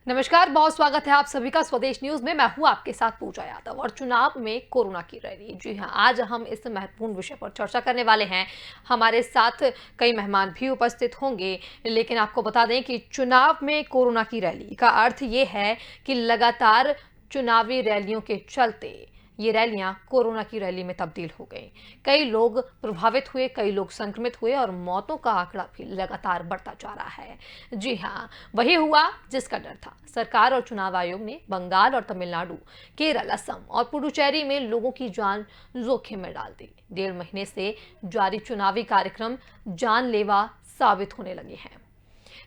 नमस्कार, बहुत स्वागत है आप सभी का स्वदेश न्यूज में। मैं हूं आपके साथ पूजा यादव और चुनाव में कोरोना की रैली। जी हां, आज हम इस महत्वपूर्ण विषय पर चर्चा करने वाले हैं। हमारे साथ कई मेहमान भी उपस्थित होंगे, लेकिन आपको बता दें कि चुनाव में कोरोना की रैली का अर्थ ये है कि लगातार चुनावी रैलियों के चलते ये रैलियां कोरोना की रैली में तब्दील हो गई। कई लोग प्रभावित हुए, कई लोग संक्रमित हुए और मौतों का आंकड़ा भी लगातार बढ़ता जा रहा है। जी हां, वही हुआ जिसका डर था। सरकार और चुनाव आयोग ने बंगाल और तमिलनाडु, केरल, असम और पुडुचेरी में लोगों की जान जोखिम में डाल दी। 1.5 महीने से जारी चुनावी कार्यक्रम जानलेवा साबित होने लगे हैं।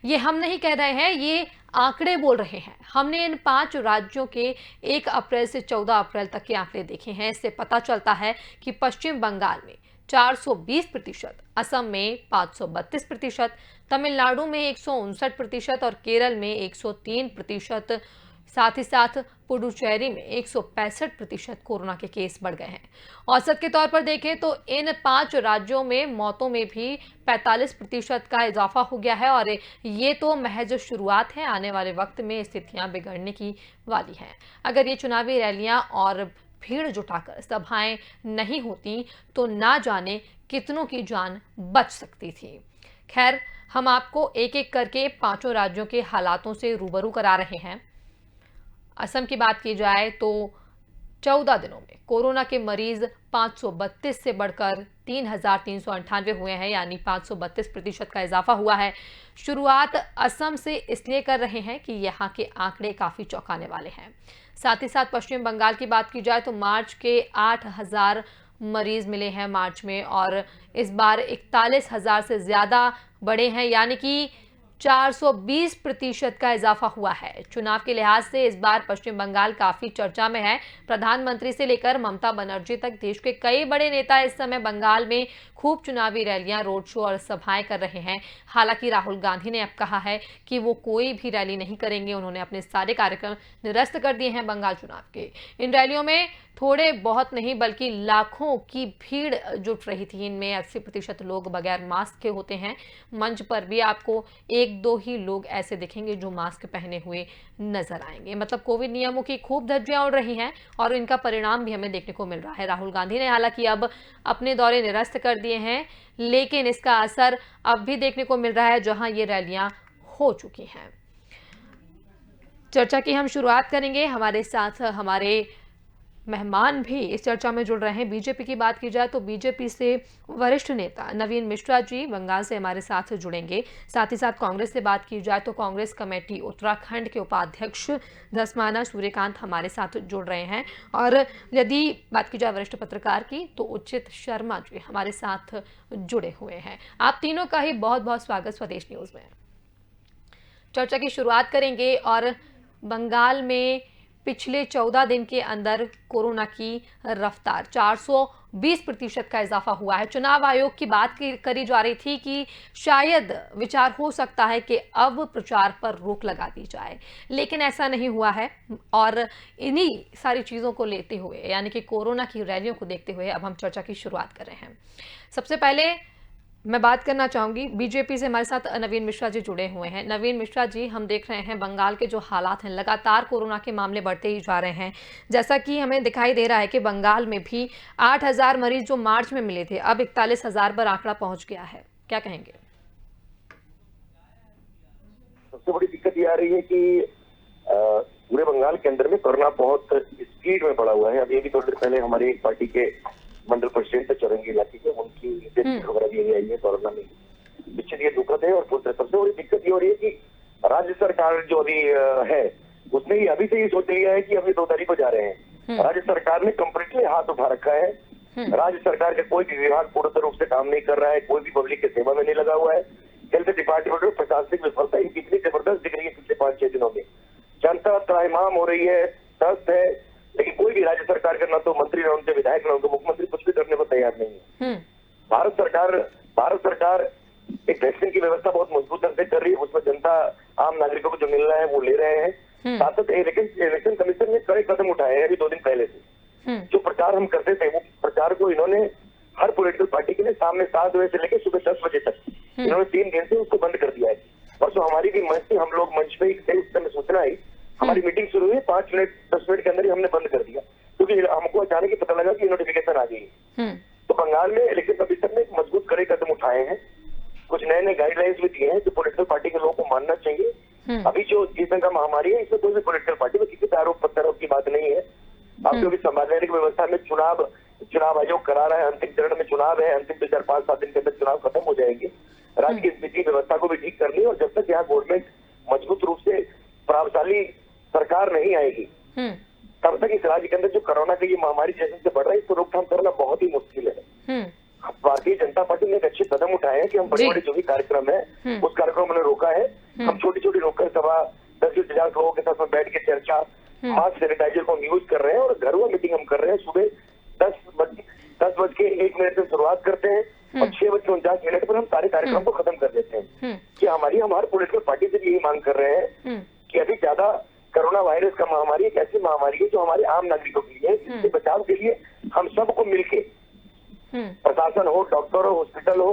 ये हम नहीं कह रहे हैं, ये आंकड़े बोल रहे हैं। हमने इन 5 राज्यों के 1 अप्रैल से 14 अप्रैल तक के आंकड़े देखे हैं। इससे पता चलता है कि पश्चिम बंगाल में 420%, असम में 532%, तमिलनाडु में 159% और केरल में 103%। साथ ही साथ पुडुचेरी में 165% कोरोना के केस बढ़ गए हैं। औसत के तौर पर देखें तो इन 5 राज्यों में मौतों में भी 45% का इजाफा हो गया है और ये तो महज शुरुआत है। आने वाले वक्त में स्थितियां बिगड़ने की वाली हैं। अगर ये चुनावी रैलियां और भीड़ जुटाकर सभाएं नहीं होती तो ना जाने कितनों की जान बच सकती थी। खैर, हम आपको एक एक करके 5 राज्यों के हालातों से रूबरू करा रहे हैं। असम की बात की जाए तो 14 दिनों में कोरोना के मरीज 532 से बढ़कर 3,398 हुए हैं, यानी 532% का इजाफा हुआ है। शुरुआत असम से इसलिए कर रहे हैं कि यहाँ के आंकड़े काफी चौंकाने वाले हैं। साथ ही साथ पश्चिम बंगाल की बात की जाए तो मार्च के 8,000 मरीज मिले हैं मार्च में और इस बार 41,000 से ज्यादा बढ़े हैं, यानी कि 420% का इजाफा हुआ है। चुनाव के लिहाज से इस बार पश्चिम बंगाल काफी चर्चा में है। प्रधानमंत्री से लेकर ममता बनर्जी तक देश के कई बड़े नेता इस समय बंगाल में खूब चुनावी रैलियां, रोड शो और सभाएं कर रहे हैं। हालांकि राहुल गांधी ने अब कहा है कि वो कोई भी रैली नहीं करेंगे। उन्होंने अपने सारे कार्यक्रम निरस्त कर दिए हैं बंगाल चुनाव के। इन रैलियों में थोड़े बहुत नहीं बल्कि लाखों की भीड़ जुट रही थी। इनमें 80% लोग बगैर मास्क के होते हैं। मंच पर भी आपको 1-2 ही लोग ऐसे दिखेंगे जो मास्क पहने हुए नजर आएंगे। मतलब कोविड नियमों की खूब धज्जियां उड़ रही हैं और इनका परिणाम भी हमें देखने को मिल रहा है। राहुल गांधी ने हालांकि अब अपने दौरे निरस्त कर दिए हैं, लेकिन इसका असर अब भी देखने को मिल रहा है जहां ये रैलियां हो चुकी हैं। चर्चा की हम शुरुआत करेंगे। हमारे साथ हमारे मेहमान भी इस चर्चा में जुड़ रहे हैं। बीजेपी की बात की जाए तो बीजेपी से वरिष्ठ नेता नवीन मिश्रा जी बंगाल से हमारे साथ जुड़ेंगे। साथ ही साथ कांग्रेस से बात की जाए तो कांग्रेस कमेटी उत्तराखंड के उपाध्यक्ष धस्माना सूर्यकांत हमारे साथ जुड़ रहे हैं। और यदि बात की जाए वरिष्ठ पत्रकार की तो उचित शर्मा जी हमारे साथ जुड़े हुए हैं। आप तीनों का ही बहुत बहुत स्वागत स्वदेश न्यूज में। चर्चा की शुरुआत करेंगे और बंगाल में पिछले 14 दिन के अंदर कोरोना की रफ्तार 420% का इजाफा हुआ है। चुनाव आयोग की बात करी जा रही थी कि शायद विचार हो सकता है कि अब प्रचार पर रोक लगा दी जाए, लेकिन ऐसा नहीं हुआ है। और इन्हीं सारी चीज़ों को लेते हुए, यानी कि कोरोना की रैलियों को देखते हुए अब हम चर्चा की शुरुआत कर रहे हैं। सबसे पहले मैं बात करना चाहूंगी, बीजेपी से हमारे साथ नवीन मिश्रा जी जुड़े हुए हैं। नवीन मिश्रा जी, हम देख रहे हैं बंगाल के जो हालात हैं, लगातार कोरोना के मामले बढ़ते ही जा रहे हैं। जैसा कि हमें दिखाई दे रहा है कि बंगाल में भी 8,000 मरीज जो मार्च में मिले थे, अब 41,000 पर आंकड़ा पहुंच गया है। क्या कहेंगे? सबसे बड़ी दिक्कत ये आ रही है कि पूरे बंगाल के अंदर में कोरोना बहुत स्पीड में बढ़ा हुआ है। अब ये भी थोड़ी देर पहले हमारी पार्टी के मंडल प्रेसिडेंट चौरंगी इलाके के उनकी वगैरह भी आई है कोरोना में। निश्चित ये दुखद है। और सबसे बड़ी दिक्कत ये हो रही है कि राज्य सरकार जो अभी है उसने ये अभी से ही सोच लिया है कि अभी 2 तारीख को जा रहे हैं। राज्य सरकार ने कंप्लीटली हाथ उठा रखा है। राज्य सरकार का कोई भी विभाग पूर्ण रूप से काम नहीं कर रहा है, कोई भी पब्लिक की सेवा में नहीं लगा हुआ है। हेल्थ डिपार्टमेंट में प्रशासनिक विफलता कितनी जबरदस्त दिख रही है पिछले 5-6 दिनों में। जनता त्राहिमाम हो रही है, त्रस्त है, लेकिन कोई भी राज्य सरकार का ना तो मंत्री, ना उनके विधायक, ना उनके मुख्यमंत्री कुछ भी करने को तैयार नहीं है। भारत सरकार एक वैक्सीन की व्यवस्था बहुत मजबूत ढंग से कर रही है। उसमें जनता, आम नागरिकों को जो मिल रहा है वो ले रहे हैं। साथ साथ इलेक्शन कमीशन ने कड़े कदम उठाए हैं अभी 2 दिन पहले से। जो प्रचार हम करते थे वो प्रचार को इन्होंने हर पॉलिटिकल पार्टी के लिए शाम में 7 बजे से लेकर सुबह 10 बजे तक इन्होंने 3 दिन से उसको बंद कर दिया है। परसों हमारी भी मंच थी, हम लोग मंच पे ही थे। उस समय सूचना आई हमारी मीटिंग शुरू हुई, 5 मिनट 10 मिनट के अंदर ही हमने बंद कर दिया, क्योंकि हमको अचानक ही पता लगा कि नोटिफिकेशन आ गई। तो बंगाल में इलेक्शन कमीशन ने एक मजबूत कड़े कदम उठाए हैं, कुछ नए नए गाइडलाइंस भी दिए हैं जो पॉलिटिकल पार्टी के लोगों को मानना चाहिए। अभी जो जीतने महामारी है, इसमें कोई भी पॉलिटिकल पार्टी में किसी पे आरोप प्रत्यारोप की बात नहीं है। अब जो भी संवैधानिक व्यवस्था में चुनाव आयोग करा रहा है, अंतिम चरण में चुनाव है, अंतिम 4-5-7 दिन के अंदर चुनाव खत्म हो जाएंगे। राज्य की स्थिति व्यवस्था को भी ठीक करनी है, और जब तक यहाँ गवर्नमेंट मजबूत रूप से प्रभावशाली सरकार नहीं आएगी, तब तक इस राज्य के अंदर जो कोरोना की ये महामारी जैसे से बढ़ रहा है, इसको रोकथाम करना बहुत ही मुश्किल है। भारतीय जनता पार्टी ने एक अच्छे कदम उठाए हैं कि हम बड़े बड़े जो भी कार्यक्रम है उस कार्यक्रम ने रोका है। हम छोटी छोटी रोककर सभा 10-20 लोगों के साथ में बैठ के चर्चा, मास्क सैनिटाइजर को हम यूज कर रहे हैं, और घरों मीटिंग हम कर रहे हैं। सुबह 10:01 से शुरुआत करते हैं और 6:49 पर हम सारे कार्यक्रम को खत्म कर देते हैं। कि हमारे पॉलिटिकल पार्टी से भी यही मांग कर रहे हैं कि अभी ज्यादा कोरोना वायरस का महामारी एक ऐसी महामारी है जो हमारे आम नागरिकों के लिए है, इससे बचाव के लिए हम सबको मिलके, प्रशासन हो, डॉक्टर हो, हॉस्पिटल हो,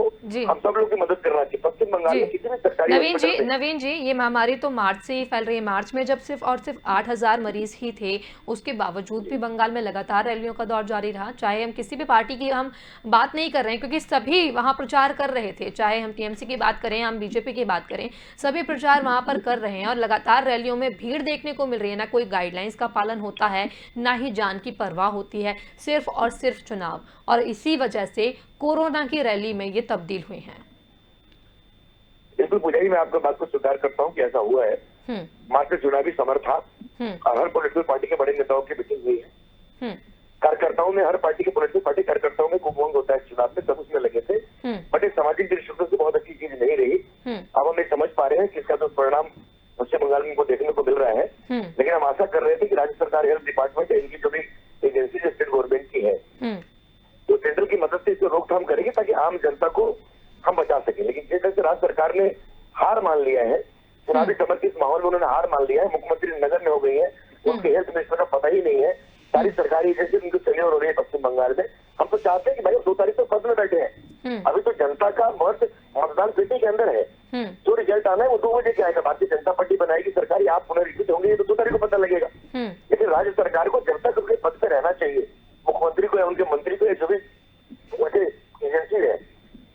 हम सब लोग की मदद करना चाहिए। पश्चिम बंगाल में किसी भी सरकारी नवीन जी, ये महामारी तो मार्च से ही फैल रही है। मार्च में जब सिर्फ 8,000 मरीज ही थे, उसके बावजूद भी बंगाल में लगातार रैलियों का दौर जारी रहा। चाहे हम किसी भी पार्टी की हम बात नहीं कर रहे हैं, क्योंकि सभी वहां प्रचार कर रहे थे, चाहे हम टीएमसी की बात करें, हम बीजेपी की बात करें, सभी प्रचार वहां पर कर रहे हैं और लगातार रैलियों में भीड़ देखने को मिल रही है। ना कोई गाइडलाइंस का पालन होता है, ना ही जान की परवाह होती है, सिर्फ और सिर्फ चुनाव, और इसी वजह से कोरोना की रैली में ये तब्दील हुए हैं। बिल्कुल पूजा जी, मैं आपकी बात को स्वीकार करता हूँ कि ऐसा हुआ है। मात्र चुनावी समर था, हर पॉलिटिकल पार्टी के बड़े नेताओं की मीटिंग हुई है। कार्यकर्ताओं में, हर पार्टी के पॉलिटिकल पार्टी कार्यकर्ताओं में खूब उमंग होता है चुनाव में, सब उसमें लगे थे, बट एक सामाजिक दृष्टिकोण से बहुत अच्छी चीज नहीं रही। अब हम ये समझ पा रहे हैं कि इसका जो परिणाम पश्चिम बंगाल में इनको देखने को मिल रहा है, लेकिन हम आशा कर रहे थे कि राज्य सरकार, हेल्थ डिपार्टमेंट, इनकी जो भी एजेंसी जो स्टेट गवर्नमेंट की है, तो सेंट्रल की मदद से इसको रोकथाम करेगी ताकि आम जनता को हम बचा सके। लेकिन जिस तरह से राज्य सरकार ने हार मान लिया है, चुनावी समर के इस माहौल में उन्होंने हार मान लिया है, मुख्यमंत्री नगर में हो गई है, उनके हेल्थ मिनिस्टर का पता ही नहीं है, सारी सरकारी एजेंसी उनको चले हो रही है पश्चिम बंगाल में। हम तो चाहते हैं कि भाई 2 तारीख तो पद में बैठे हैं, अभी तो जनता का मत मतदान पेटी के अंदर है, जो रिजल्ट आना है वो 2 बजे के आएगा। भारतीय जनता पार्टी बनाएगी सरकार, आप पुनर्विचित होंगे, ये तो 2 तारीख को पता लगेगा। लेकिन राज्य सरकार को जब तक उनके पद पर रहना चाहिए, मुख्यमंत्री को या उनके मंत्री को या जो भी उनके एजेंसी है,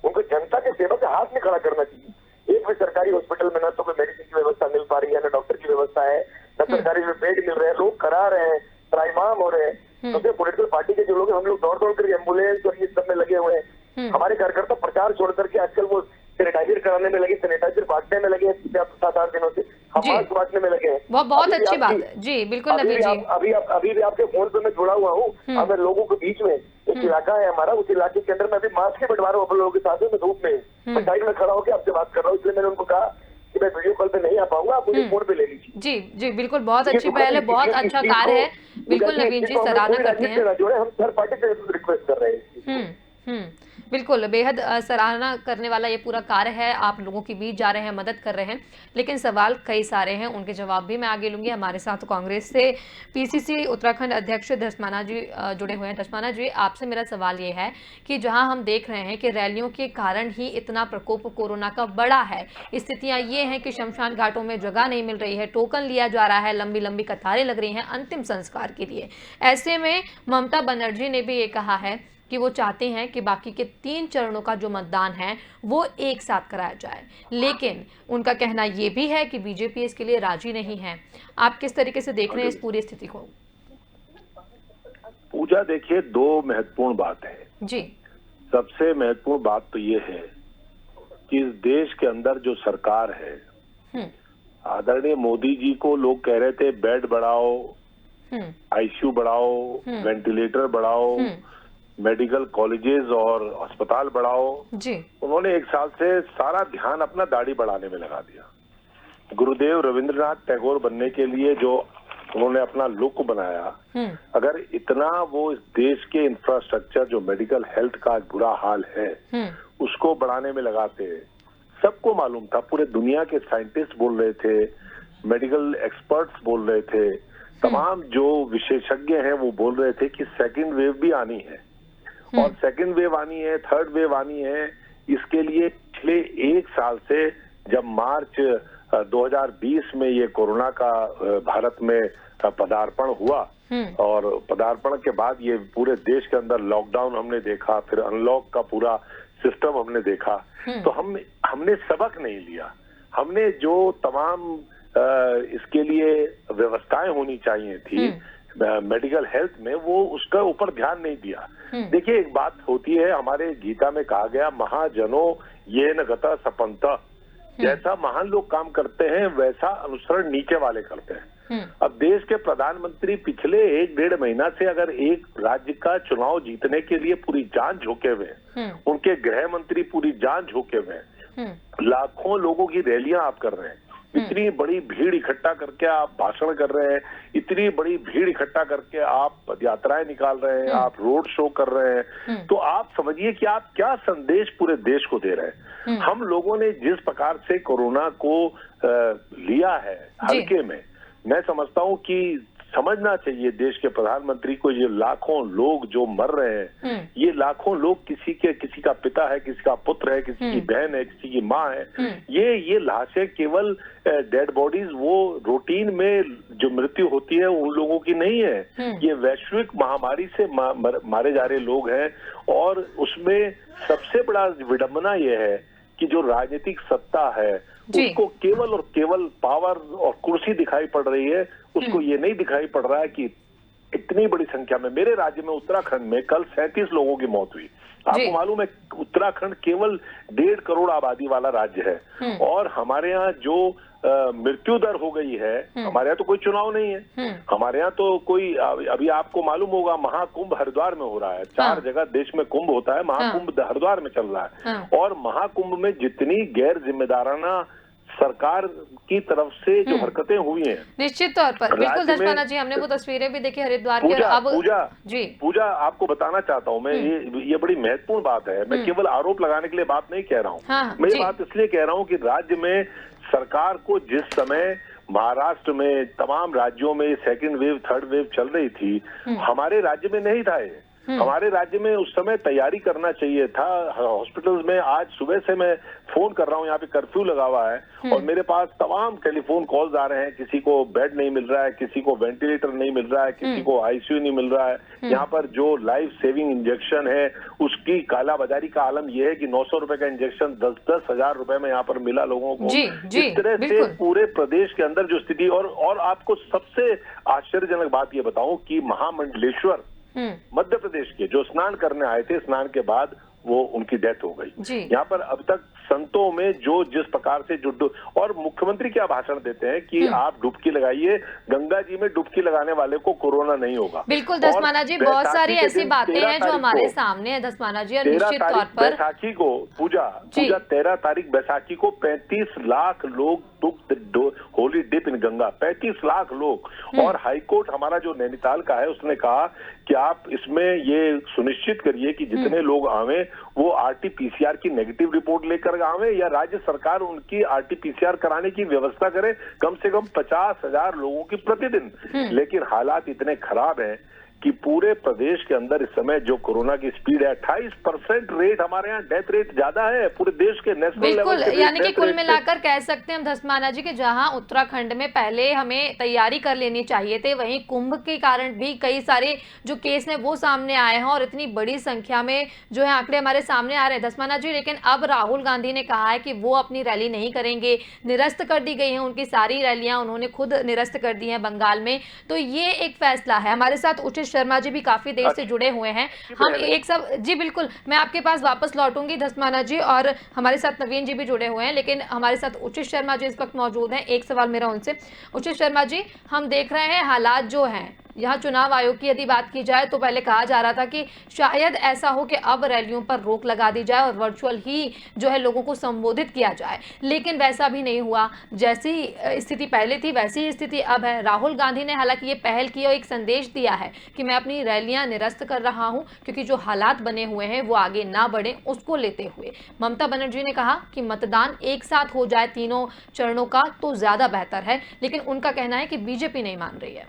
उनको जनता के सेवा के हाथ में खड़ा करना चाहिए। एक भी सरकारी हॉस्पिटल में ना तो कोई मेडिसिन की व्यवस्था मिल पा रही है, ना डॉक्टर की व्यवस्था है, ना सरकारी बेड मिल रहे हैं, लोग करा रहे हैं, त्राईमाम हो रहे हैं। तो पॉलिटिकल पार्टी के जो लोग हैं, हम लोग दौड़ कर एम्बुलेंस और ये सब में लगे हुए हैं। हमारे कार्यकर्ता प्रचार छोड़ करके आजकल वो सैनिटाइजर कराने में लगे, सैनिटाइजर बांटने में लगे हैं 7-8 दिनों से, हम मास्क बांटने में लगे हैं। वो बहुत अच्छी बात है जी, बिल्कुल नवीन जी। अभी भी आपके फोन पे मैं जुड़ा हुआ हूँ, हमें लोगों के बीच में एक इलाका है हमारा, उस इलाके के अंदर मैं अभी मास्क ही बंटवा रहा हूँ लोगों के साथ में, मैं धूप में साइड में खड़ा होकर आपसे बात कर रहा हूँ। इसलिए मैंने उनको कहा कि मैं वीडियो कॉल पे नहीं आ पाऊंगा, आप मुझे फोन पे ले लीजिए। जी जी, बिल्कुल, बहुत अच्छी पहल है, बहुत अच्छा कार्य है, बिल्कुल नवीन जी, सराहना करते हैं। हम हर पार्टी से रिक्वेस्ट कर रहे हैं। बिल्कुल, बेहद सराहना करने वाला ये पूरा कार्य है। आप लोगों के बीच जा रहे हैं, मदद कर रहे हैं, लेकिन सवाल कई सारे हैं, उनके जवाब भी मैं आगे लूंगी। हमारे साथ कांग्रेस से पीसीसी उत्तराखंड अध्यक्ष धर्माना जी जुड़े हुए हैं। धर्माना जी, आपसे मेरा सवाल ये है कि जहां हम देख रहे हैं कि रैलियों के कारण ही इतना प्रकोप कोरोना का बढ़ा है, स्थितियां ये हैं कि शमशान घाटों में जगह नहीं मिल रही है, टोकन लिया जा रहा है, लंबी लंबी कतारें लग रही हैं अंतिम संस्कार के लिए। ऐसे में ममता बनर्जी ने भी ये कहा है कि वो चाहते हैं कि बाकी के 3 चरणों का जो मतदान है वो एक साथ कराया जाए, लेकिन उनका कहना ये भी है कि बीजेपी इसके लिए राजी नहीं है। आप किस तरीके से देख रहे हैं इस पूरी स्थिति को? पूजा, देखिए, 2 महत्वपूर्ण बात है जी। सबसे महत्वपूर्ण बात तो ये है कि इस देश के अंदर जो सरकार है, आदरणीय मोदी जी को लोग कह रहे थे बेड बढ़ाओ, आईसीयू बढ़ाओ, वेंटिलेटर बढ़ाओ, मेडिकल कॉलेजेस और अस्पताल बढ़ाओ जी। उन्होंने 1 साल से सारा ध्यान अपना दाढ़ी बढ़ाने में लगा दिया। गुरुदेव रविंद्रनाथ टैगोर बनने के लिए जो उन्होंने अपना लुक बनाया, अगर इतना वो इस देश के इंफ्रास्ट्रक्चर जो मेडिकल हेल्थ का बुरा हाल है उसको बढ़ाने में लगाते, सबको मालूम था, पूरे दुनिया के साइंटिस्ट बोल रहे थे, मेडिकल एक्सपर्ट्स बोल रहे थे, तमाम जो विशेषज्ञ हैं वो बोल रहे थे कि सेकेंड वेव भी आनी है और सेकेंड वेव आनी है, थर्ड वेव आनी है। इसके लिए पिछले 1 साल से जब मार्च 2020 में ये कोरोना का भारत में पदार्पण हुआ और पदार्पण के बाद ये पूरे देश के अंदर लॉकडाउन हमने देखा, फिर अनलॉक का पूरा सिस्टम हमने देखा, तो हमने सबक नहीं लिया। हमने जो तमाम इसके लिए व्यवस्थाएं होनी चाहिए थी मेडिकल हेल्थ में, वो उसका ऊपर ध्यान नहीं दिया। देखिए, एक बात होती है, हमारे गीता में कहा गया, महाजनो ये न गता सपंता, जैसा महान लोग काम करते हैं वैसा अनुसरण नीचे वाले करते हैं। अब देश के प्रधानमंत्री पिछले 1-1.5 महीना से अगर एक राज्य का चुनाव जीतने के लिए पूरी जान झोंके हुए, उनके गृह मंत्री पूरी जान झोंके हुए, लाखों लोगों की रैलियां आप कर रहे हैं, इतनी बड़ी भीड़ इकट्ठा करके आप भाषण कर रहे हैं, इतनी बड़ी भीड़ इकट्ठा करके आप पदयात्राएं निकाल रहे हैं, आप रोड शो कर रहे हैं, तो आप समझिए कि आप क्या संदेश पूरे देश को दे रहे हैं। हम लोगों ने जिस प्रकार से कोरोना को लिया है हल्के में, मैं समझता हूं कि समझना चाहिए देश के प्रधानमंत्री को, ये लाखों लोग जो मर रहे हैं, ये लाखों लोग किसी का पिता है, किसी का पुत्र है, किसी की बहन है, किसी की माँ है, ये लाशें केवल डेड बॉडीज, वो रूटीन में जो मृत्यु होती है उन लोगों की नहीं है, ये वैश्विक महामारी से मारे जा रहे लोग हैं। और उसमें सबसे बड़ा विडंबना ये है कि जो राजनीतिक सत्ता है उसको केवल और केवल पावर और कुर्सी दिखाई पड़ रही है, उसको ये नहीं दिखाई पड़ रहा है कि इतनी बड़ी संख्या में, मेरे राज्य में उत्तराखंड में कल 37 लोगों की मौत हुई। आपको मालूम है उत्तराखंड केवल 1.5 करोड़ आबादी वाला राज्य है, और हमारे यहाँ जो मृत्यु दर हो गई है, हमारे यहाँ तो कोई चुनाव नहीं है, हमारे यहाँ तो कोई, अभी आपको मालूम होगा महाकुंभ हरिद्वार में हो रहा है, 4 जगह देश में कुंभ होता है, महाकुंभ हरिद्वार में चल रहा है, और महाकुंभ में जितनी गैर जिम्मेदाराना सरकार की तरफ से जो हरकतें हुई हैं, निश्चित तौर पर, बिल्कुल धस्माना जी, हमने वो तस्वीरें भी देखी हरिद्वार की। अब पूजा आपको बताना चाहता हूँ मैं, ये बड़ी महत्वपूर्ण बात है, मैं केवल आरोप लगाने के लिए बात नहीं कह रहा हूँ, मैं ये बात इसलिए कह रहा हूँ कि राज्य में सरकार को जिस समय महाराष्ट्र में, तमाम राज्यों में सेकंड वेव, थर्ड वेव चल रही थी, हमारे राज्य में नहीं था ये। हमारे राज्य में उस समय तैयारी करना चाहिए था। हॉस्पिटल्स में आज सुबह से मैं फोन कर रहा हूँ, यहाँ पे कर्फ्यू लगा हुआ है और मेरे पास तमाम टेलीफोन कॉल्स आ रहे हैं, किसी को बेड नहीं मिल रहा है, किसी को वेंटिलेटर नहीं मिल रहा है, किसी को आईसीयू नहीं मिल रहा है। यहाँ पर जो लाइफ सेविंग इंजेक्शन है उसकी कालाबाजारी का आलम यह है कि 900 रुपए का इंजेक्शन 10-10 हजार रुपए में यहाँ पर मिला लोगों को। इस तरह से पूरे प्रदेश के अंदर जो स्थिति, और आपको सबसे आश्चर्यजनक बात ये बताऊं कि महामंडलेश्वर मध्य प्रदेश के जो स्नान करने आए थे, स्नान के बाद वो उनकी डेथ हो गई। यहाँ पर अब तक संतों में जो जिस प्रकार से जो, और मुख्यमंत्री क्या भाषण देते हैं कि आप डुबकी लगाइए, गंगा जी में डुबकी लगाने वाले को कोरोना नहीं होगा। बिल्कुल धस्माना जी, बहुत सारी ऐसी बातें हैं जो हमारे सामने है धस्माना जी, और निश्चित तौर पर बैसाखी को पूजा 13 तारीख बैसाखी को 35 लाख लोग होली डिप इन गंगा, 35 लाख लोग। और हाईकोर्ट हमारा जो नैनीताल का है उसने कहा कि आप इसमें ये सुनिश्चित करिए कि जितने लोग आवे वो RT-PCR की नेगेटिव रिपोर्ट लेकर आवे, या राज्य सरकार उनकी RT-PCR कराने की व्यवस्था करे, कम से कम 50,000 लोगों की प्रतिदिन। लेकिन हालात इतने खराब हैं कि पूरे प्रदेश के अंदर इस समय जो कोरोना की स्पीड है, 28% रेट, हमारे यहाँ डेथ रेट ज्यादा है पूरे देश के नेशनल बिल्कुल, यानी कि कुल मिलाकर कह सकते हैं हम धस्माना जी कि जहां उत्तराखंड में पहले हमें तैयारी कर लेनी चाहिए थे, वहीं कुंभ के कारण भी कई सारे जो केस हैं वो सामने आए हैं और इतनी बड़ी संख्या में जो है आंकड़े हमारे सामने आ रहे हैं धस्माना जी। लेकिन अब राहुल गांधी ने कहा है कि वो अपनी रैली नहीं करेंगे, निरस्त कर दी गई है उनकी सारी रैलियां, उन्होंने खुद निरस्त कर दी है बंगाल में। तो ये एक फैसला है। हमारे साथ उचित शर्मा जी भी काफी देर से जुड़े हुए हैं, हम एक सब जी बिल्कुल, मैं आपके पास वापस लौटूंगी धस्माना जी, और हमारे साथ नवीन जी भी जुड़े हुए हैं, लेकिन हमारे साथ उचित शर्मा जी इस वक्त मौजूद हैं। एक सवाल मेरा उनसे, उचित शर्मा जी, हम देख रहे हैं हालात जो हैं यहाँ चुनाव आयोग की यदि बात की जाए तो पहले कहा जा रहा था कि शायद ऐसा हो कि अब रैलियों पर रोक लगा दी जाए और वर्चुअल ही जो है लोगों को संबोधित किया जाए, लेकिन वैसा भी नहीं हुआ। जैसी स्थिति पहले थी वैसी ही स्थिति अब है। राहुल गांधी ने हालांकि ये पहल की और एक संदेश दिया है कि मैं अपनी रैलियां निरस्त कर रहा हूं क्योंकि जो हालात बने हुए हैं वो आगे ना बढ़े, उसको लेते हुए ममता बनर्जी ने कहा कि मतदान एक साथ हो जाए तीनों चरणों का तो ज्यादा बेहतर है, लेकिन उनका कहना है कि बीजेपी नहीं मान रही है।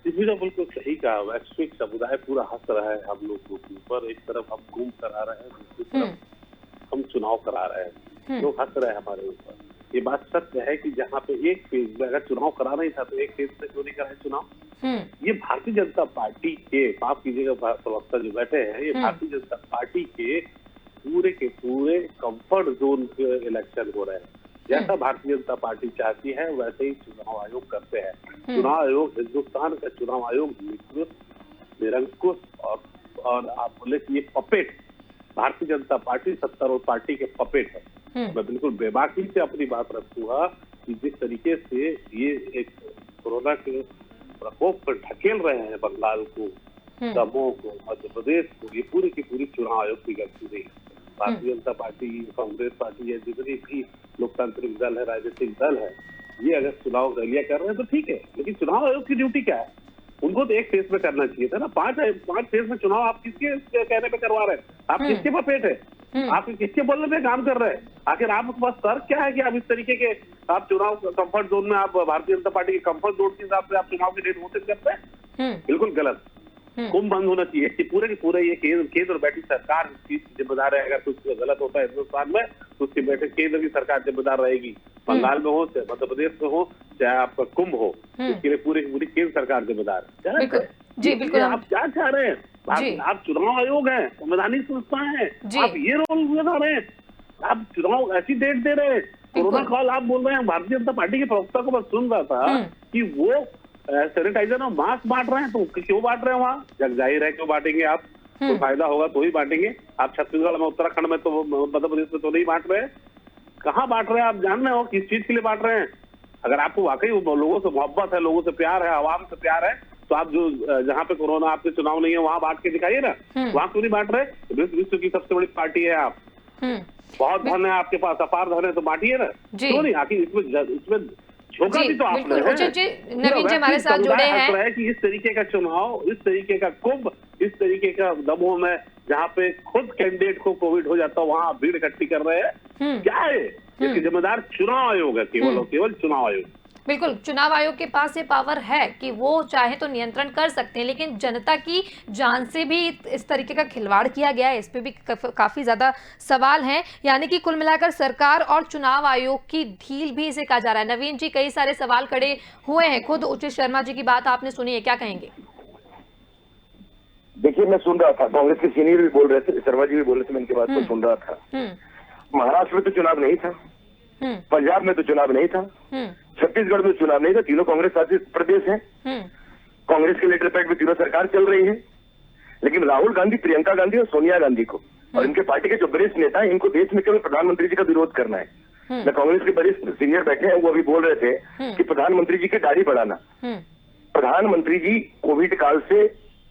इसमें बिल्कुल सही कहा, वैश्विक समुदाय पूरा हंस रहा है हम लोगों के ऊपर। एक तरफ हम कुंभ करा रहे हैं, दूसरी तरफ हम चुनाव करा रहे हैं, लोग हंस रहे हैं हमारे ऊपर। ये बात सत्य है कि जहाँ पे एक फेज में अगर चुनाव कराना ही था तो एक फेज में क्यों नहीं कराए चुनाव। ये भारतीय जनता पार्टी के, माफ कीजिएगा प्रवक्ता जो बैठे हैं, ये भारतीय जनता पार्टी के पूरे कंफर्ट जोन के इलेक्शन हो रहे हैं। जैसा भारतीय जनता पार्टी चाहती है वैसे ही चुनाव आयोग करते हैं। चुनाव आयोग, हिंदुस्तान का चुनाव आयोग निरंकुश और आप बोले कि ये पपेट, भारतीय जनता पार्टी सत्तारूढ़ पार्टी के पपेट है। मैं बिल्कुल बेबाकी से अपनी बात रखूंगा कि जिस तरीके से ये एक कोरोना के प्रकोप पर ढकेल रहे हैं बंगाल को, दमोह को, मध्य प्रदेश को, ये पूरी की पूरी चुनाव आयोग की गलती नहीं है। भारतीय जनता पार्टी, कांग्रेस पार्टी या जितनी भी लोकतांत्रिक दल है, राजनीतिक दल है, ये अगर चुनाव रैलियां कर रहे हैं तो ठीक है, लेकिन चुनाव आयोग की ड्यूटी क्या है? उनको तो एक फेज में करना चाहिए था ना। पांच फेज में चुनाव आप किसके कहने पे करवा रहे हैं? आप किसके पपेट है? आप किसके बोलने पे काम कर रहे हैं? आखिर आपके पास तर्क क्या है कि आप इस तरीके के आप चुनाव कंफर्ट जोन में, आप भारतीय जनता पार्टी के कंफर्ट जोन के हिसाब से आप चुनाव की डेट घोषित करते हैं? बिल्कुल गलत। कुंभ बंद होना चाहिए कि पूरे के पूरे ये केंद्र बैठी सरकार इस चीज की जिम्मेदार है। अगर कुछ गलत होता है हिंदुस्तान में तो उसकी बैठक केंद्र की सरकार जिम्मेदार रहेगी। बंगाल में हो, चाहे मध्य प्रदेश में हो, चाहे आपका कुंभ हो, इसके लिए पूरी पूरी केंद्र सरकार जिम्मेदार है। जी बिल्कुल। आप क्या चाह रहे हैं? आप चुनाव आयोग है, संवैधानिक संस्थाएं हैं, आप ये रोल निभा रहे हैं। आप चुनाव ऐसी डेट दे रहे हैं, कोरोना काल आप बोल रहे हैं। भारतीय जनता पार्टी के प्रवक्ता को मैं सुन रहा था कि वो सैनिटाइजर और मास्क बांट रहे हैं, तो क्यों बांट रहे हैं? वहाँ जग जाहिर है क्यों बांटेंगे आप, तो फायदा होगा तो ही बांटेंगे। आप छत्तीसगढ़ में, उत्तराखंड में, तो मध्य प्रदेश में तो नहीं बांट रहे हैं। कहाँ बांट रहे हैं? आप जान रहे हो किस चीज के लिए बांट रहे हैं? अगर आपको वाकई लोगों से मोहब्बत है, लोगों से प्यार है, आवाम से प्यार है, तो आप जो जहाँ पे कोरोना आपके चुनाव नहीं है वहाँ बांट के दिखाइए ना। वहाँ क्यों नहीं बांट रहे? विश्व की सबसे बड़ी पार्टी है आप, बहुत धन है आपके पास, अपार धन है, तो बांटिए ना। क्यों नहीं? आखिर इसमें झोंका भी तो आपने है। नवीन जी हमारे साथ जुड़े हैं कि इस तरीके का चुनाव, इस तरीके का कुंभ, इस तरीके का दमोह में जहाँ पे खुद कैंडिडेट को कोविड हो जाता है वहाँ भीड़ इकट्ठी कर रहे हैं, क्या है? इसकी जिम्मेदार चुनाव आयोग है, केवल और केवल चुनाव आयोग। बिल्कुल, चुनाव आयोग के पास ये पावर है कि वो चाहे तो नियंत्रण कर सकते हैं, लेकिन जनता की जान से भी इस तरीके का खिलवाड़ किया गया है, इस पे भी काफी ज्यादा सवाल हैं। यानी कि कुल मिलाकर सरकार और चुनाव आयोग की ढील भी इसे कहा जा रहा है। नवीन जी, कई सारे सवाल खड़े हुए हैं, खुद उचित शर्मा जी की बात आपने सुनी है, क्या कहेंगे? देखिए, मैं सुन रहा था, कांग्रेस के सीनियर भी बोल रहे थे, शर्मा जी भी बोल रहे थे, मैं इनकी बात को सुन रहा था। महाराष्ट्र में तो चुनाव नहीं था, पंजाब में तो चुनाव नहीं था, छत्तीसगढ़ में चुनाव नहीं था, तीनों कांग्रेस शासित प्रदेश हैं। कांग्रेस के लेटर पैड में तीनों सरकार चल रही है, लेकिन राहुल गांधी, प्रियंका गांधी और सोनिया गांधी को और इनके पार्टी के जो वरिष्ठ नेता हैं, इनको देश में केवल प्रधानमंत्री जी का विरोध करना है। मैं कांग्रेस के वरिष्ठ सीनियर बैठे हैं, वो अभी बोल रहे थे कि प्रधानमंत्री जी की दाढ़ी बढ़ाना। प्रधानमंत्री जी कोविड काल से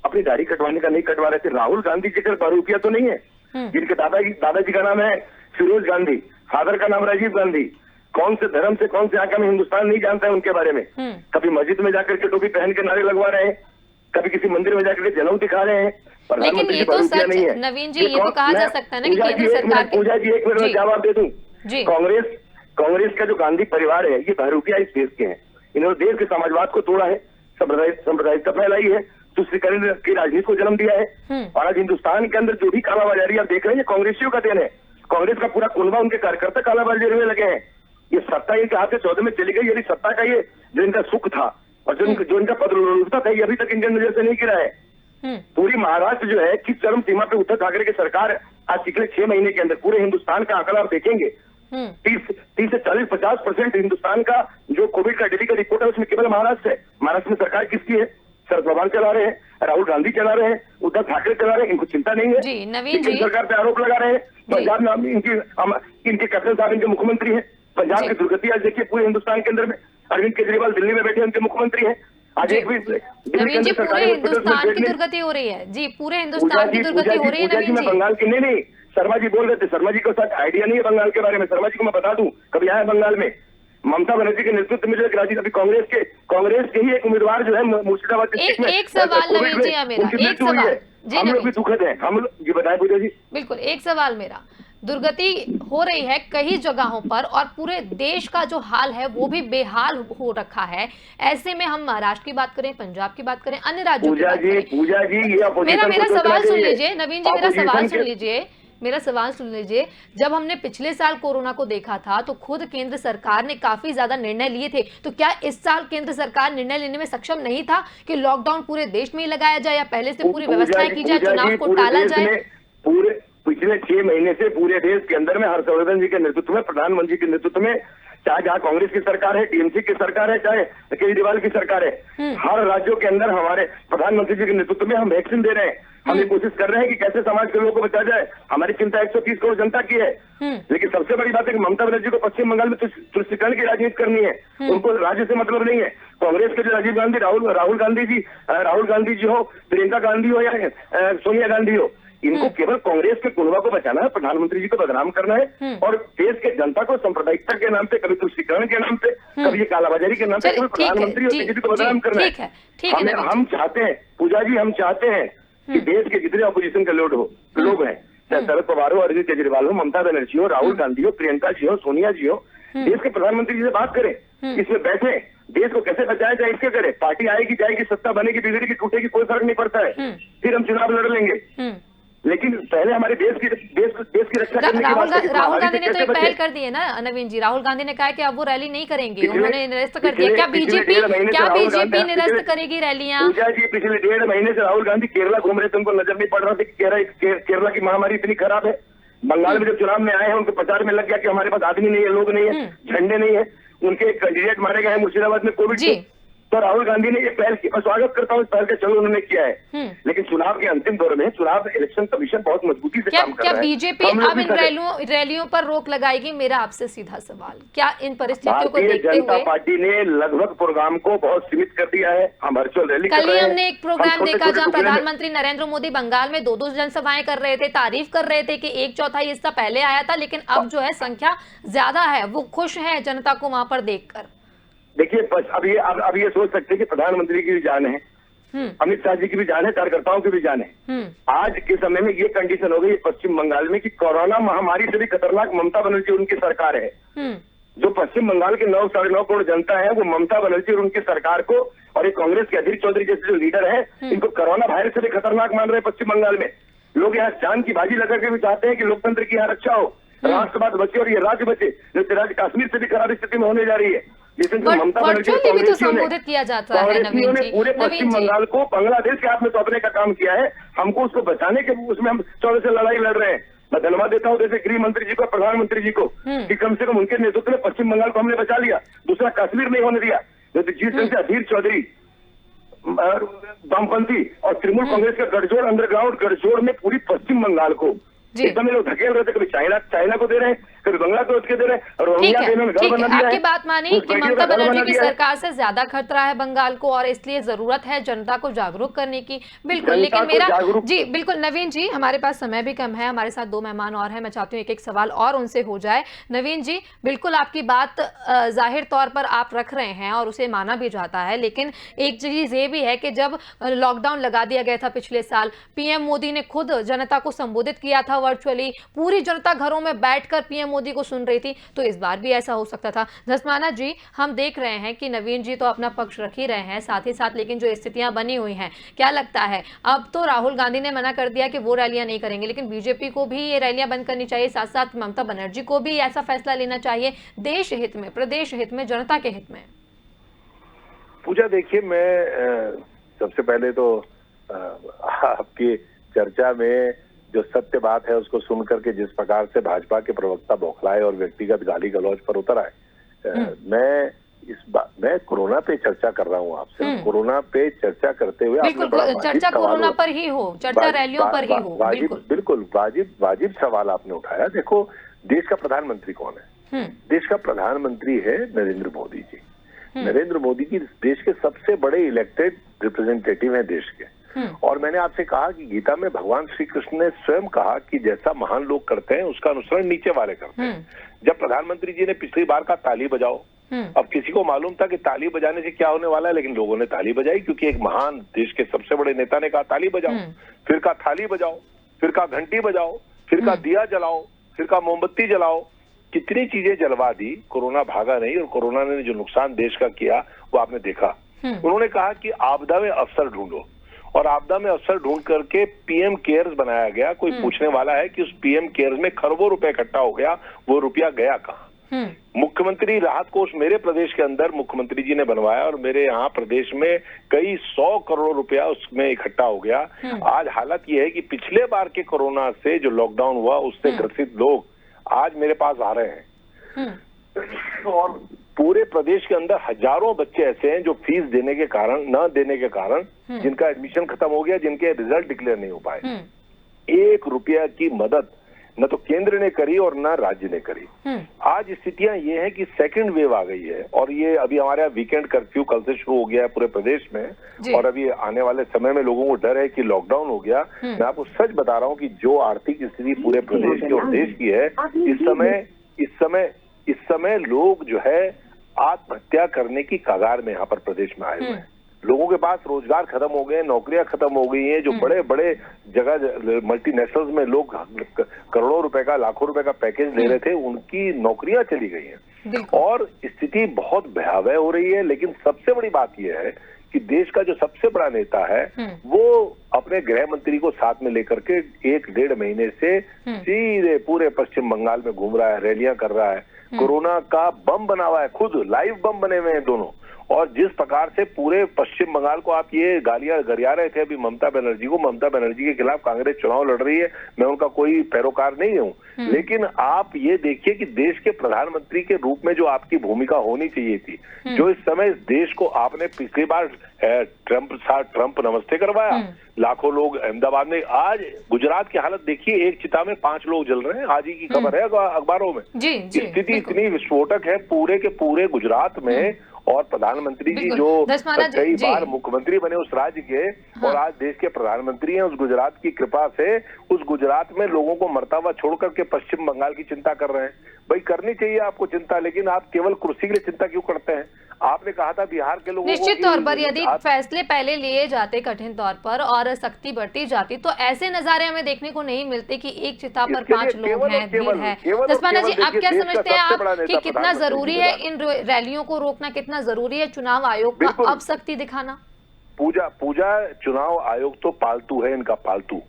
अपनी दाढ़ी कटवाने का नहीं कटवा रहे थे। राहुल गांधी जी का बहरूपिया तो नहीं है, जिनके दादाजी का नाम है फिरोज गांधी, फादर का नाम राजीव गांधी। कौन से धर्म से कौन से आका में हिंदुस्तान नहीं जानता है उनके बारे में। कभी मस्जिद में जाकर के टोपी पहन के नारे लगवा रहे हैं, कभी किसी मंदिर में जाकर के जनेऊ दिखा रहे हैं। लेकिन ये तो सच नहीं है नवीन जी, ये तो कहा जा सकता है ना कि केंद्र सरकार के। पूजा जी, एक मिनट में जवाब दे दूं। कांग्रेस का जो गांधी परिवार है, ये बहरूपिया इस देश के हैं। इन्होंने देश के समाजवाद को तोड़ा है, सांप्रदायिकता फैलाई है, तुष्टीकरण की राजनीति को जन्म दिया है। और आज हिंदुस्तान के अंदर जो भी कालाबाजारी आप देख रहे हैं, कांग्रेसियों का देन है। कांग्रेस का पूरा कुनबा, उनके कार्यकर्ता कालाबाजारी में लगे हैं। ये सत्ता इनके हाथ से 14 में चली गई। यदि सत्ता का ये जो इनका सुख था और जो इनका पद था, ये अभी तक इनके नजर से नहीं गिरा है। पूरी महाराष्ट्र जो है किस चरम सीमा पे उद्धव ठाकरे की सरकार आज पिछले 6 महीने के अंदर पूरे हिंदुस्तान का आंकड़ा आप देखेंगे, 30 से 40-50% हिंदुस्तान का जो कोविड का डेली का रिपोर्ट है उसमें केवल महाराष्ट्र है। महाराष्ट्र में सरकार किसकी है? शरद पवार चला रहे हैं, राहुल गांधी चला रहे हैं, उद्धव ठाकरे चला रहे हैं, इनको चिंता नहीं है। जी, नवीन जी सरकार पे आरोप लगा रहे हैं। पंजाब में इनके कैप्टन साहब इनके मुख्यमंत्री हैं। पंजाब की दुर्गति आज देखिए पूरे हिंदुस्तान के अंदर में। अरविंद केजरीवाल दिल्ली में बैठे उनके मुख्यमंत्री हैं। आज एक भी नवीन जी, पूरे हिंदुस्तान की दुर्गति हो रही है। जी, पूरे हिंदुस्तान की दुर्गति हो रही है नवीन जी। बंगाल की नहीं, शर्मा जी बोल रहे थे, शर्मा जी को साथ आइडिया नहीं है बंगाल के बारे में। शर्मा जी को मैं बता दूं, कभी आया बंगाल में, ममता बनर्जी के नेतृत्व में जो राजी अभी कांग्रेस के ही एक उम्मीदवार जो है मुर्शिदाबाद डिस्ट्रिक्ट में, एक सवाल नवीन जी है मेरा, एक सवाल जी हम लोग भी दुखद है। हम लोग जी बताएं पूजा जी। बिल्कुल, एक सवाल मेरा, दुर्गति हो रही है कई जगहों पर और पूरे देश का जो हाल है वो भी बेहाल हो रखा है। ऐसे में हम महाराष्ट्र की बात करें, पंजाब की बात करें, अन्य राज्यों की बात करें। पूजा जी, ये मेरा सवाल सुन लीजिए नवीन जी, मेरा सवाल सुन लीजिए। मेरा सवाल सुन लीजिए, जब हमने पिछले साल कोरोना को देखा था तो खुद केंद्र सरकार ने काफी ज्यादा निर्णय लिए थे, तो क्या इस साल केंद्र सरकार निर्णय लेने में सक्षम नहीं था कि लॉकडाउन पूरे देश में ही लगाया जाए या पहले से पूरी व्यवस्थाएं की जाए, चुनाव को टाला जाए? पूरे पिछले 6 महीने से पूरे देश के अंदर में हर्षवर्धन जी के नेतृत्व में, प्रधानमंत्री के नेतृत्व में, चाहे जहाँ कांग्रेस की सरकार है, टीएमसी की सरकार है, चाहे केजरीवाल की सरकार है, हर राज्यों के अंदर हमारे प्रधानमंत्री जी के नेतृत्व में हम वैक्सीन दे रहे हैं। हम ये कोशिश कर रहे हैं कि कैसे समाज के लोगों को बचाया जाए। हमारी चिंता 130 करोड़ जनता की है, लेकिन सबसे बड़ी बात है कि ममता बनर्जी को पश्चिम बंगाल में तुष्टिकरण की राजनीति करनी है। उनको राज्य से मतलब नहीं है। कांग्रेस के जो राजीव गांधी, राहुल गांधी जी हो, प्रियंका गांधी हो या सोनिया गांधी हो, इनको केवल कांग्रेस के कुनबा को बचाना है, प्रधानमंत्री जी को बदनाम करना है और देश के जनता को सांप्रदायिकता के नाम पे, कभी तुष्टिकरण के नाम पे, कभी ये कालाबाजारी के नाम पे, केवल प्रधानमंत्री और बीजेपी को बदनाम करना है। हम चाहते हैं, पूजा जी, हम चाहते हैं कि देश के जितने ऑपोजिशन के लोग हैं, चाहे शरद पवार हो, अरविंद केजरीवाल हो, ममता बनर्जी हो, राहुल गांधी हो, प्रियंका जी हो, सोनिया जी हो, देश के प्रधानमंत्री जी से बात करें, इसमें बैठे, देश को कैसे बचाया जाए इसके करें। पार्टी आएगी जाएगी, सत्ता बनेगी बिगड़ेगी टूटेगी, कोई फर्क नहीं पड़ता है, फिर हम चुनाव लड़ लेंगे, लेकिन पहले हमारे देश की रक्षा करने की बात है। राहुल गांधी ने तो एक पहल कर दी है ना नवीन जी, राहुल गांधी ने कहा कि अब वो रैली नहीं करेंगे, उन्होंने निरस्त कर दिया। क्या बीजेपी निरस्त करेगी रैलियां? पूजा जी, पिछले 1.5 महीने से राहुल गांधी केरला घूम रहे थे, उनको नजर नहीं पड़ रहा था कि केरला की महामारी इतनी खराब है। बंगाल में जब चुनाव में आए हैं, उनके प्रचार में लग गया कि हमारे पास आदमी नहीं है, लोग नहीं है, झंडे नहीं है, उनके कैंडिडेट मारे गए हैं मुर्शिदाबाद में कोविड से। तो राहुल गांधी ने ये पहल की, मैं स्वागत करता हूँ इस पहल का, चलो उन्होंने किया है, लेकिन चुनाव के अंतिम दौर में चुनाव इलेक्शन कमीशन बहुत मजबूती से काम कर रहा है। क्या बीजेपी अब इन रैलियों पर रोक लगाएगी? मेरा आपसे सीधा सवाल, क्या इन परिस्थितियों को देखते हुए? जनता पार्टी ने लगभग प्रोग्राम को बहुत सीमित कर दिया है। हम वर्चुअल रैली कल ही हमने एक प्रोग्राम देखा जहां प्रधानमंत्री नरेंद्र मोदी बंगाल में 2-2 जनसभाएं कर रहे थे, तारीफ कर रहे थे कि 1/4 हिस्सा पहले आया था, लेकिन अब जो है संख्या ज्यादा है, वो खुश है जनता को वहां पर देखकर। देखिए, अब ये सोच सकते हैं कि प्रधानमंत्री की भी जान है, अमित शाह जी की भी जान है, कार्यकर्ताओं की भी जान है। आज के समय में ये कंडीशन हो गई पश्चिम बंगाल में कि कोरोना महामारी से भी खतरनाक ममता बनर्जी और उनकी सरकार है। जो पश्चिम बंगाल के 9-9.5 करोड़ जनता है, वो ममता बनर्जी और उनकी सरकार को और एक कांग्रेस के अधीर चौधरी जैसे जो लीडर है, इनको कोरोना वायरस से भी खतरनाक मान रहे हैं पश्चिम बंगाल में। लोग यहाँ जान की बाजी लगा के भी चाहते हैं कि लोकतंत्र की यहाँ रक्षा हो, राष्ट्रवाद बचे और ये राज्य बचे, जो राज्य कश्मीर से भी खराब स्थिति में होने जा रही है। ममता बनर्जी तो संबोधित किया जाता है नवीन जी, पूरे पश्चिम बंगाल को बांग्लादेश के हाथ में सौंपने का काम किया है। हमको उसको बचाने के उसमें हम 14 से लड़ाई लड़ रहे हैं। मैं धन्यवाद देता हूँ जैसे गृह मंत्री जी को, प्रधानमंत्री जी को, कि कम से कम उनके नेतृत्व में पश्चिम बंगाल को हमने बचा लिया, दूसरा कश्मीर नहीं होने दिया। जैसे जिस से अधीर चौधरी, वामपंथी और तृणमूल कांग्रेस का गठजोड़, अंडरग्राउंड गठजोड़ में पूरी पश्चिम बंगाल को एकदम लोग धकेल रहे थे, कभी चाइना को दे रहे हैं, कभी बांग्लादेश के दे रहे हैं, रोहिंग्या देने में घर बना दिया है। आपकी बात मानी कि ममता बनर्जी की सरकार से ज्यादा खतरा है बंगाल को और इसलिए जरूरत है जनता को जागरूक करने की। बिल्कुल, लेकिन मेरा जी बिल्कुल नवीन जी, हमारे पास समय भी कम है, हमारे साथ 2 मेहमान और हैं, मैं चाहती हूँ एक सवाल और उनसे हो जाए। नवीन जी, बिल्कुल आपकी बात जाहिर तौर पर आप रख रहे हैं और उसे माना भी जाता है, लेकिन एक चीज ये भी है कि जब लॉकडाउन लगा दिया गया था पिछले साल, पीएम मोदी ने खुद जनता को संबोधित किया था वर्चुअली, पूरी जनता घरों में बैठकर पीएम मोदी को सुन रही थी, तो इस बार भी ऐसा हो सकता था। धस्माना जी, हम देख रहे हैं कि नवीन जी तो अपना पक्ष रख ही रहे हैं, साथ ही साथ लेकिन जो स्थितियां बनी हुई हैं, क्या लगता है अब तो राहुल गांधी ने मना कर दिया कि वो रैलियां नहीं करेंगे, लेकिन बीजेपी को भी ये रैलियां बंद करनी चाहिए, साथ साथ ममता बनर्जी को भी ऐसा फैसला लेना चाहिए देश हित में, प्रदेश हित में, जनता के हित में? पूजा देखिए, मैं सबसे पहले तो आपकी चर्चा में जो सत्य बात है उसको सुन करके जिस प्रकार से भाजपा के प्रवक्ता बौखलाए और व्यक्तिगत गाली गलौज पर उतर आए, मैं कोरोना पे चर्चा कर रहा हूँ आपसे। कोरोना पे चर्चा करते हुए बिल्कुल चर्चा कोरोना पर ही हो, चर्चा रैलियों पर ही हो। बिल्कुल वाजिब सवाल आपने उठाया। देखो, देश का प्रधानमंत्री कौन है? देश का प्रधानमंत्री है नरेंद्र मोदी जी। नरेंद्र मोदी की देश के सबसे बड़े इलेक्टेड रिप्रेजेंटेटिव हैं देश के। और मैंने आपसे कहा कि गीता में भगवान श्री कृष्ण ने स्वयं कहा कि जैसा महान लोग करते हैं उसका अनुसरण नीचे वाले करते हैं। जब प्रधानमंत्री जी ने पिछली बार का ताली बजाओ, अब किसी को मालूम था कि ताली बजाने से क्या होने वाला है, लेकिन लोगों ने ताली बजाई क्योंकि एक महान देश के सबसे बड़े नेता ने कहा ताली बजाओ, फिर कहा थाली बजाओ, फिर कहा घंटी बजाओ, फिर कहा दिया जलाओ, फिर कहा मोमबत्ती जलाओ। कितनी चीजें जलवा दी, कोरोना भागा नहीं। और कोरोना ने जो नुकसान देश का किया वो आपने देखा। उन्होंने कहा कि आपदा में अवसर ढूंढो, और आपदा में अवसर ढूंढ करके पीएम केयर्स बनाया गया। कोई पूछने वाला है कि उस पीएम केयर्स में खरबों रुपए इकट्ठा हो गया, वो रुपया गया कहाँ? मुख्यमंत्री राहत कोष मेरे प्रदेश के अंदर मुख्यमंत्री जी ने बनवाया और मेरे यहाँ प्रदेश में कई 100 करोड़ रुपया उसमें इकट्ठा हो गया। आज हालत ये है कि पिछले बार के कोरोना से जो लॉकडाउन हुआ उससे ग्रसित लोग आज मेरे पास आ रहे हैं और पूरे प्रदेश के अंदर हजारों बच्चे ऐसे हैं जो फीस देने के कारण, न देने के कारण, जिनका एडमिशन खत्म हो गया, जिनके रिजल्ट डिक्लेयर नहीं हो पाए। 1 रुपया की मदद न तो केंद्र ने करी और न राज्य ने करी। आज स्थितियां ये हैं कि सेकंड वेव आ गई है और ये अभी हमारे यहाँ वीकेंड कर्फ्यू कल से शुरू हो गया है पूरे प्रदेश में और अभी आने वाले समय में लोगों को डर है कि लॉकडाउन हो गया। मैं आपको सच बता रहा हूँ कि जो आर्थिक स्थिति पूरे प्रदेश की और देश की है, इस समय लोग जो है आत्महत्या करने की कगार में यहाँ पर प्रदेश में आए हुए हैं। लोगों के पास रोजगार खत्म हो गए, नौकरियां खत्म हो गई हैं। जो बड़े बड़े जगह मल्टीनेशनल्स में लोग करोड़ों रुपए का, लाखों रुपए का पैकेज ले रहे थे, उनकी नौकरियां चली गई हैं और स्थिति बहुत भयावह हो रही है। लेकिन सबसे बड़ी बात यह है कि देश का जो सबसे बड़ा नेता है वो अपने गृह मंत्री को साथ में लेकर के 1-1.5 महीने से सीधे पूरे पश्चिम बंगाल में घूम रहा है, रैलियां कर रहा है, कोरोना का बम बना हुआ है, खुद लाइव बम बने हुए हैं दोनों। और जिस प्रकार से पूरे पश्चिम बंगाल को आप ये गालियां गरिया रहे थे अभी ममता बनर्जी के खिलाफ कांग्रेस चुनाव लड़ रही है, मैं उनका कोई पैरोकार नहीं हूं, लेकिन आप ये देखिए कि देश के प्रधानमंत्री के रूप में जो आपकी भूमिका होनी चाहिए थी, जो इस समय देश को आपने पिछली बार ट्रंप नमस्ते करवाया, लाखों लोग अहमदाबाद में, आज गुजरात की हालत देखिए, एक चिता में 5 लोग जल रहे हैं, आज ही की खबर है अखबारों में। स्थिति इतनी विस्फोटक है पूरे के पूरे गुजरात में और प्रधानमंत्री जी जो कई बार मुख्यमंत्री बने उस राज्य के और आज देश के प्रधानमंत्री हैं, उस गुजरात की कृपा से उस गुजरात में लोगों को मरता हुआ छोड़ करके पश्चिम बंगाल की चिंता कर रहे हैं। भाई करनी चाहिए आपको चिंता, लेकिन आप केवल कुर्सी के लिए चिंता क्यों करते हैं? आपने कहा था बिहार के लोगों निश्चित तौर पर यदि फैसले पहले लिए जाते कठिन तौर पर और सख्ती बढ़ती जाती तो ऐसे नजारे हमें देखने को नहीं मिलते कि एक चिता पर 5 लोग हैं, भीड़ है। दसमाना जी, आप क्या समझते हैं आप कि कितना जरूरी है इन रैलियों को रोकना, कितना जरूरी है चुनाव आयोग का अब सख्ती दिखाना? पूजा चुनाव आयोग तो पालतू है, इनका पालतू।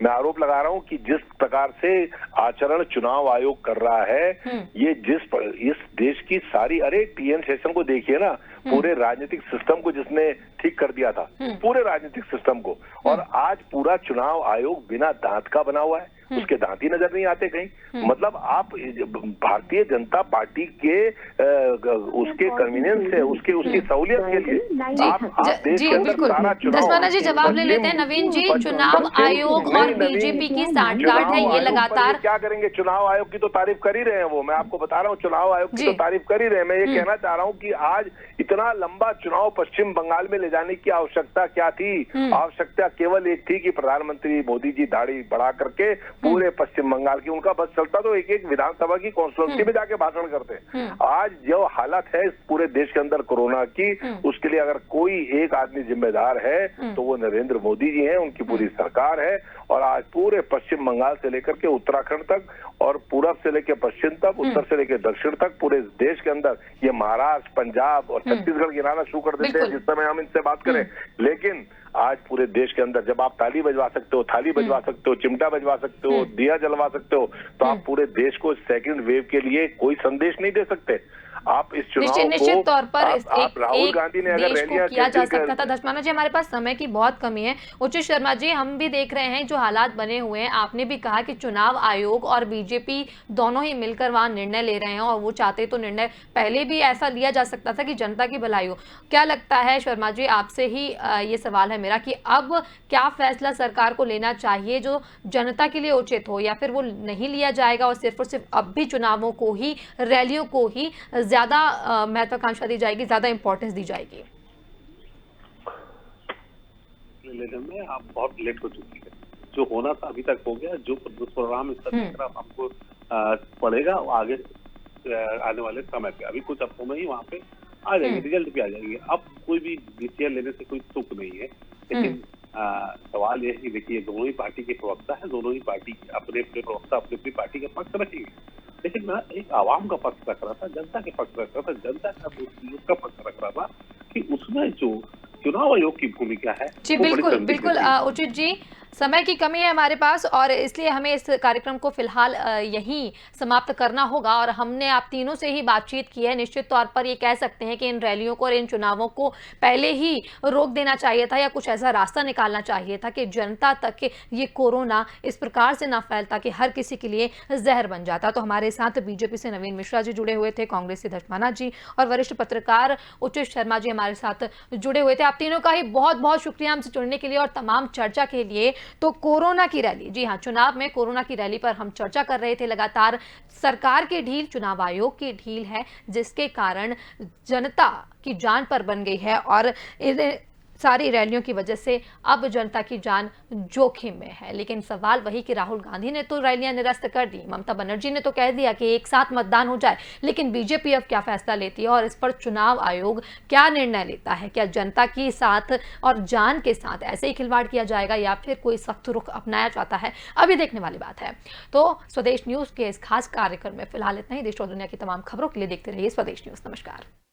मैं आरोप लगा रहा हूं कि जिस प्रकार से आचरण चुनाव आयोग कर रहा है, ये इस देश की सारी, अरे टीएन सेशन को देखिए ना, पूरे राजनीतिक सिस्टम को जिसने ठीक कर दिया था, पूरे राजनीतिक सिस्टम को, और आज पूरा चुनाव आयोग बिना दांत का बना हुआ है, उसके दांत ही नजर नहीं आते कहीं। मतलब आप भारतीय जनता पार्टी के उसके कन्वीनियंस से, उसकी सहूलियत के लिए आप देश के अंदर सारा चुनाव। दसमाना जी जवाब ले लेते हैं। नवीन जी, चुनाव आयोग और बीजेपी की सांठगांठ है ये लगातार। क्या करेंगे? चुनाव आयोग की तो तारीफ कर ही रहे हैं वो, मैं आपको बता रहा हूँ, चुनाव आयोग की तो तारीफ कर ही रहे हैं। मैं ये कहना चाह रहा हूँ कि आज इतना लंबा चुनाव पश्चिम बंगाल में ले जाने की आवश्यकता क्या थी? आवश्यकता केवल एक थी कि प्रधानमंत्री मोदी जी दाढ़ी बढ़ा करके पूरे पश्चिम बंगाल की, उनका बस चलता तो एक विधानसभा की कॉन्स्टिट्यूंसी में जाके भाषण करते। आज जो हालत है पूरे देश के अंदर कोरोना की, उसके लिए अगर कोई एक आदमी जिम्मेदार है तो वो नरेंद्र मोदी जी हैं, उनकी पूरी सरकार है। और आज पूरे पश्चिम बंगाल से लेकर के उत्तराखंड तक और पूरब से लेकर पश्चिम तक, उत्तर से लेकर दक्षिण तक, पूरे देश के अंदर ये महाराष्ट्र, पंजाब और छत्तीसगढ़ गिनाना शुरू कर देते हैं जिस समय हम इनसे बात करें। लेकिन आज पूरे देश के अंदर जब आप ताली बजवा सकते हो, थाली बजवा सकते हो, चिमटा बजवा सकते हो, दिया जलवा सकते हो, तो आप पूरे देश को सेकंड वेव के लिए कोई संदेश नहीं दे सकते। आप इस चुनाव को निश्चित तौर पर राहुल गांधी ने अगर रैलियां किया जा सकता था। दसमाना जी, हमारे पास समय की बहुत कमी है। उचित शर्मा जी, हम भी देख रहे हैं जो हालात बने हुए हैं। आपने भी कहा कि चुनाव आयोग और बीजेपी दोनों ही मिलकर वहां निर्णय ले रहे हैं और वो चाहते तो निर्णय पहले भी ऐसा लिया जा सकता था कि जनता की भलाई हो। क्या लगता है शर्मा जी, आपसे ही ये सवाल है मेरा कि अब क्या फैसला सरकार को लेना चाहिए जो जनता के लिए उचित हो, या फिर वो नहीं लिया जाएगा और सिर्फ अब भी चुनावों को ही, रैलियों को ही ज्यादा महत्वाकांक्षा दी जाएगी, ज्यादा इंपॉर्टेंस दी जाएगी? लेने में आप बहुत लेट हो चुकी है। जो होना था अभी तक हो गया, जो दुष्परिणाम इस तरह आपको पड़ेगा आगे आने वाले समय पे, अभी कुछ हफ्तों में ही वहाँ पे आ जाएगी, रिजल्ट भी आ जाएगी। अब कोई भी डिसीजन लेने से कोई तुक नहीं है। लेकिन सवाल ये है कि देखिए, दोनों ही पार्टी के प्रवक्ता है, दोनों ही पार्टी अपने प्रवक्ता अपनी पार्टी का पक्ष रखेंगे। लेकिन मैं एक आवाम का पक्ष रख रहा था, जनता के पक्ष रख रहा था, जनता का उसका पक्ष रख रहा था कि उसमें जो चुनाव आयोग की भूमिका है जी वो बड़ी बिल्कुल संदिग्ध बिल्कुल है। उचित जी, समय की कमी है हमारे पास और इसलिए हमें इस कार्यक्रम को फिलहाल यहीं समाप्त करना होगा। और हमने आप तीनों से ही बातचीत की है। निश्चित तौर पर ये कह सकते हैं कि इन रैलियों को और इन चुनावों को पहले ही रोक देना चाहिए था या कुछ ऐसा रास्ता निकालना चाहिए था कि जनता तक ये कोरोना इस प्रकार से ना फैलता कि हर किसी के लिए जहर बन जाता। तो हमारे साथ बीजेपी से नवीन मिश्रा जी जुड़े हुए थे, कांग्रेस से धर्माना जी और वरिष्ठ पत्रकार उचित शर्मा जी हमारे साथ जुड़े हुए थे। आप तीनों का ही बहुत बहुत शुक्रिया हमसे जुड़ने के लिए और तमाम चर्चा के लिए। तो कोरोना की रैली, जी हाँ, चुनाव में कोरोना की रैली पर हम चर्चा कर रहे थे। लगातार सरकार की ढील, चुनाव आयोग की ढील है जिसके कारण जनता की जान पर बन गई है और सारी रैलियों की वजह से अब जनता की जान जोखिम में है। लेकिन सवाल वही कि राहुल गांधी ने तो रैलियां निरस्त कर दी, ममता बनर्जी ने तो कह दिया कि एक साथ मतदान हो जाए, लेकिन बीजेपी अब क्या फैसला लेती है और इस पर चुनाव आयोग क्या निर्णय लेता है? क्या जनता के साथ और जान के साथ ऐसे ही खिलवाड़ किया जाएगा या फिर कोई सख्त रुख अपनाया जाता है? अभी देखने वाली बात है। तो स्वदेश न्यूज के इस खास कार्यक्रम में फिलहाल इतना ही। देश और दुनिया की तमाम खबरों के लिए देखते रहिए स्वदेश न्यूज। नमस्कार।